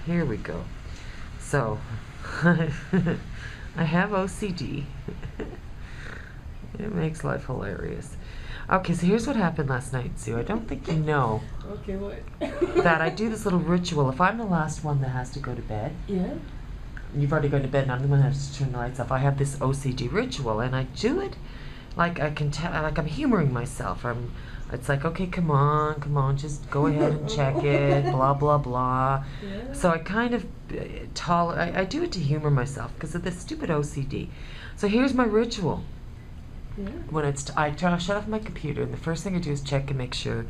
here we go. So, I have OCD. It makes life hilarious. Okay, so here's what happened last night, Sue. I don't think you know. Okay, what? That I do this little ritual. If I'm the last one that has to go to bed, Yeah. you've already gone to bed and I'm the one that has to turn the lights off. I have this OCD ritual, and I do it like I can tell, like I'm humoring myself. It's like, okay, come on, just go ahead and check it, blah blah blah. Yeah. So I kind of I do it to humor myself because of this stupid OCD. So here's my ritual. Yeah. When I shut off my computer, and the first thing I do is check and make sure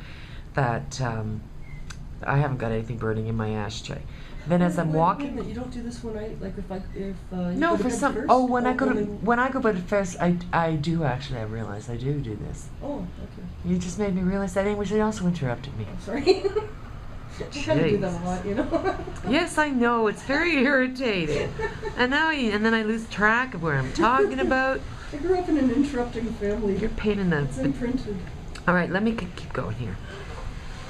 that I haven't got anything burning in my ashtray. Then as I'm walking, You don't do this when I like if you no, go to for bed some. first? Oh, when I go to bed first, I do actually. I realize I do this. Oh, okay. You just made me realize that. Anyway, you also interrupted me. I'm sorry. I kind of do that a lot, you know. Yes, I know. It's very irritating. And then I lose track of where I'm talking about. I grew up in an interrupting family. You're pain in the. It's imprinted. All right, let me keep going here.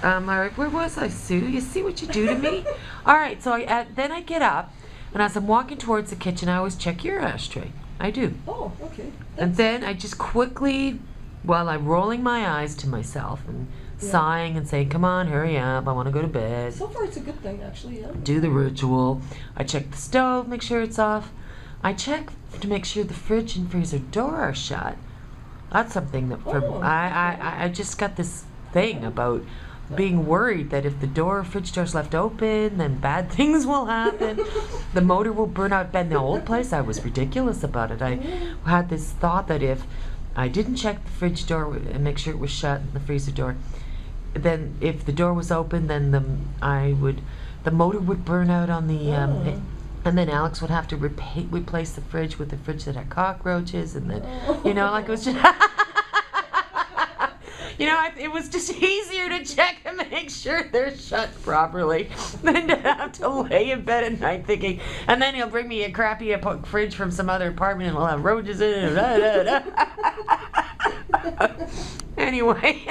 All right, where was I, Sue? You see what you do to me? All right, so then I get up, and as I'm walking towards the kitchen, I always check your ashtray. I do. Oh, okay. And then I just quickly, while I'm rolling my eyes to myself and sighing and saying, come on, hurry up, I want to go to bed. So far, it's a good thing, actually, yeah. Do the ritual. I check the stove, make sure it's off. I check to make sure the fridge and freezer door are shut. That's something that I just got this thing about being worried that if the fridge door's left open, then bad things will happen. The motor will burn out. In the old place, I was ridiculous about it. I had this thought that if I didn't check the fridge door and make sure it was shut, and the freezer door, then if the door was open, then the motor would burn out on the, and then Alex would have to replace the fridge with a fridge that had cockroaches, and then, like it was just. It was just easier to check and make sure they're shut properly than to have to lay in bed at night thinking, and then he'll bring me a crappy fridge from some other apartment and we'll have roaches in it. Anyway.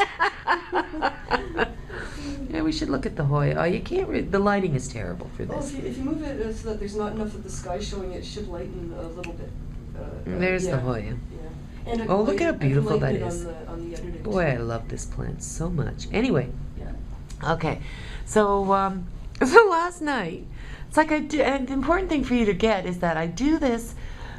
Yeah, we should look at the Hoya. Oh, you can't the lighting is terrible for this. If you move it so that there's not enough of the sky showing, it should lighten a little bit. There's the Hoya. Yeah. And oh, look how beautiful that is. On the editing. Boy, I love this plant so much. Anyway. Yeah. Okay. So last night, it's like and the important thing for you to get is that I do this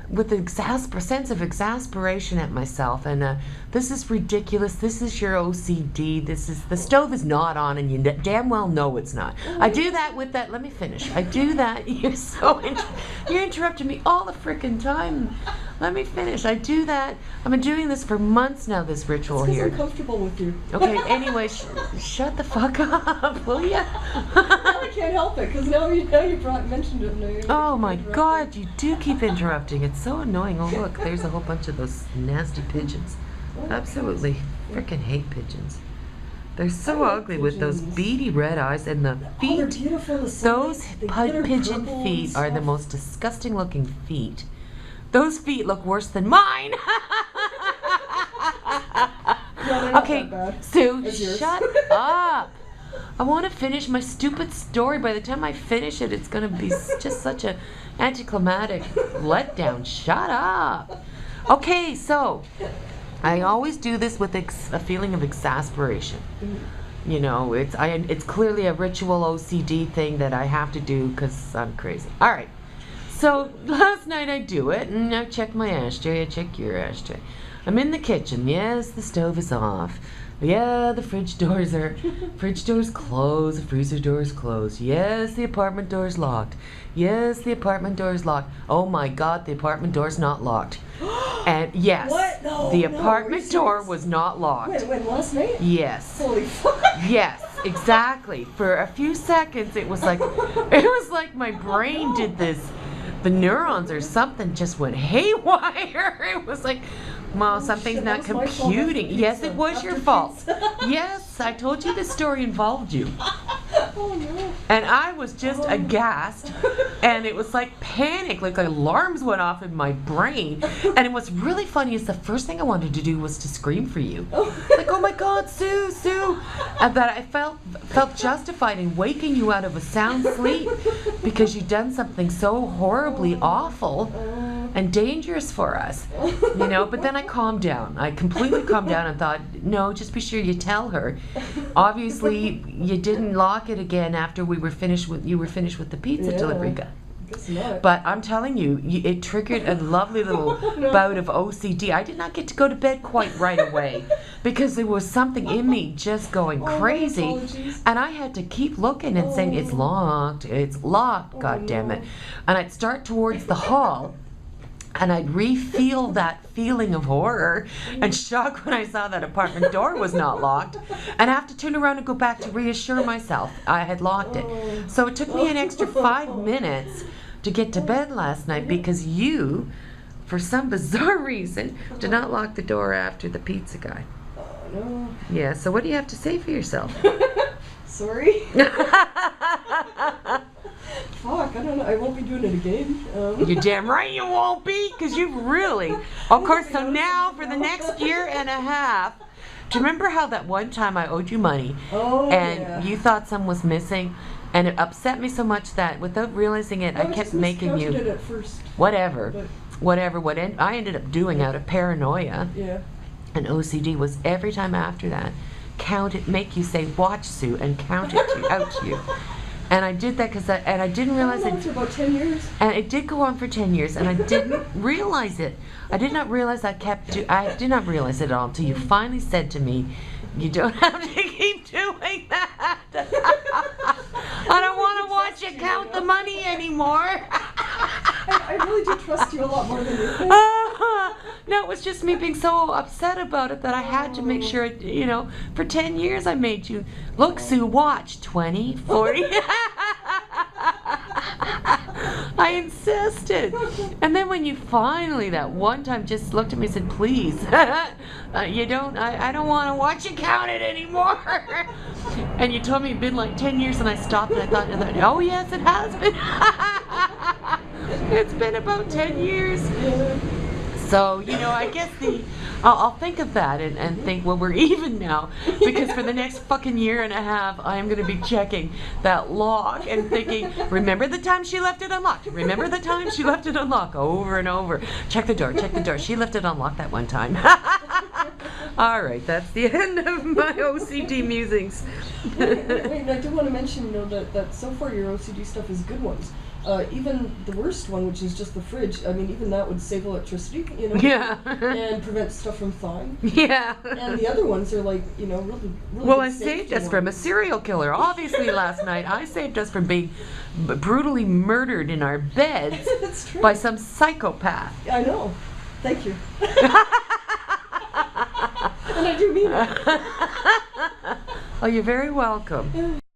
with a sense of exasperation at myself, and this is ridiculous. This is your OCD. The stove is not on, and you damn well know it's not. I do that with that. Let me finish. I do that. You're interrupting me all the frickin' time. Let me finish. I do that. I've been doing this for months now. This ritual here. I'm comfortable with you. Okay. Anyway, shut the fuck up, will ya? I can't help it because now you mentioned it. And oh my God! You do keep interrupting. It's so annoying. Oh look, there's a whole bunch of those nasty pigeons. Absolutely freaking hate pigeons. They're so ugly with those beady red eyes and the feet. They're beautiful. Those pigeon feet are the most disgusting looking feet. Those feet look worse than mine. Okay, Sue, shut up. I want to finish my stupid story. By the time I finish it, it's going to be just such a anticlimactic letdown. Shut up. Okay, so I always do this with a feeling of exasperation. It's clearly a ritual OCD thing that I have to do because I'm crazy. All right. So last night I do it, and I check my ashtray, I check your ashtray. I'm in the kitchen. Yes, the stove is off. Yeah, the fridge door's closed, the freezer door's closed. Yes, the apartment door's locked. Yes, the apartment door's locked. Oh my God, the apartment door's not locked. And yes, what? No, the apartment door was not locked. When last night? Yes. Holy fuck. Yes, exactly. For a few seconds, it was like my brain did this. The neurons or something just went haywire. It was like, well, something's not computing. Yes, it was your fault. Yes, I told you this story involved you. Oh no. And I was just aghast, and it was like panic, like alarms went off in my brain. And what's really funny is the first thing I wanted to do was to scream for you. Like, oh my God, Sue, Sue. And that I felt justified in waking you out of a sound sleep because you'd done something so horribly awful and dangerous for us, you know. But then I calmed down. I completely calmed down and thought, no, just be sure you tell her. Obviously, you didn't lock it again after you were finished with the pizza delivery guy. Guess not. But I'm telling you, it triggered a lovely little bout of OCD. I did not get to go to bed quite right away because there was something in me just going crazy. And I had to keep looking and saying, it's locked, God damn it. And I'd start towards the hall, and I'd re-feel that feeling of horror and shock when I saw that apartment door was not locked, and I have to turn around and go back to reassure myself I had locked it. So it took me an extra 5 minutes to get to bed last night because you, for some bizarre reason, did not lock the door after the pizza guy. Oh no. Yeah, so what do you have to say for yourself? Sorry. Fuck, I don't know. I won't be doing it again. You're damn right you won't be, because you've really... Of course, so now for the next year and a half, do you remember how that one time I owed you money and you thought some was missing, and it upset me so much that without realizing it, I kept making you... it at first. Whatever. What I ended up doing out of paranoia and OCD was every time after that, count it, make you say, watch Sue, and count it out to you. And I did that because I didn't realize it. For about 10 years. And it did go on for 10 years, and I didn't realize it. I did not realize I did not realize it at all until you finally said to me, you don't have to keep doing that. I don't want to watch you count the money anymore. I really do trust you a lot more than you think. No, it was just me being so upset about it that I had to make sure, you know, for 10 years I made you, look, Sue, watch, 20, 40. I insisted. And then when you finally, that one time, just looked at me and said, please, I don't want to watch you count it anymore. And you told me it'd been like 10 years, and I stopped and I thought, oh yes, it has been. It's been about 10 years. So, you know, I guess I'll think of that and think, well, we're even now, because for the next fucking year and a half, I am going to be checking that lock and thinking, remember the time she left it unlocked? Remember the time she left it unlocked? Over and over. Check the door, check the door. She left it unlocked that one time. All right, that's the end of my OCD musings. Wait, I do want to mention, you know, that so far your OCD stuff is good ones. Even the worst one, which is just the fridge, I mean, even that would save electricity, you know? Yeah. And prevent stuff from thawing. Yeah. And the other ones are like, you know, really well, I saved us from a serial killer. Obviously, last night, I saved us from being brutally murdered in our beds That's true. by some psychopath. I know. Thank you. And I do mean it. Oh, you're very welcome.